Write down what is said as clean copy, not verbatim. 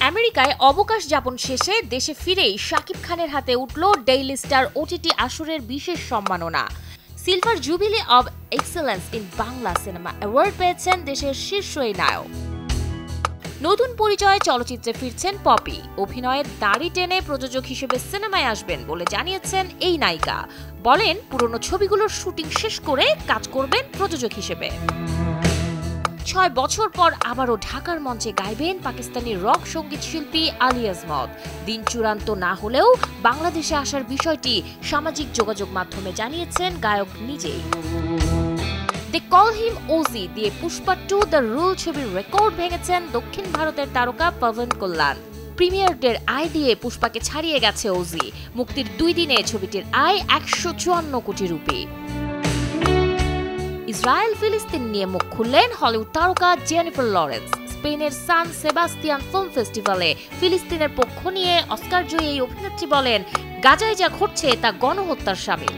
আমেরিকায় অবকাশ যাপন শেষে দেশে ফিরেই শাকিব খানের হাতে উঠল ডেইলি স্টার ওটিটি আসরের বিশেষ সম্মাননা। Silver jubilee of excellence in Bangla cinema award পেয়েছেন দেশের শীর্ষ এই নায়ক। নতুন পরিচয়ে চলচ্চিত্রে ফিরছেন পপি। অভিনয়ের দাড়ি টেনে প্রযোজক হিসেবে সিনেমায় আসবেন বলে জানিয়েছেন এই নায়িকা। বলেন, পুরনো ছবিগুলোর শুটিং শেষ করে কাজ করবেন প্রযোজক হিসেবে। 6 বছর পর আবারও ঢাকার মঞ্চে গাইবেন পাকিস্তানি রক সঙ্গীত শিল্পী আলী আজমত। দিন চূড়ান্ত না হলেও বাংলাদেশে আসার বিষয়টি সামাজিক যোগাযোগ মাধ্যমে জানিয়েছেন গায়ক নিজেই। দে কল হিম ওজি দিয়ে পুষ্পা 2 দ্য রুল ছবির রেকর্ড ভেঙেছেন দক্ষিণ ভারতের তারকা পবন কল্যাণ। প্রিমিয়ার ডের আয় দিয়ে পুষ্পাকে ছাড়িয়ে গেছে ওজি। মুক্তির 2 দিনে ছবিটির আয় 154 কোটি রুপি। ইসরায়েল ফিলিস্তিন নিয়ে মুখ খুললেন হলিউড তারকা জেনিফার লরেন্স। স্পেনের সান সেবাস্তিয়ান ফিল্ম ফেস্টিভ্যালে ফিলিস্তিনের পক্ষ নিয়ে অস্কার জয়ী এই অভিনেত্রী বলেন, গাজায় যা ঘটছে তা গণহত্যার শামিল।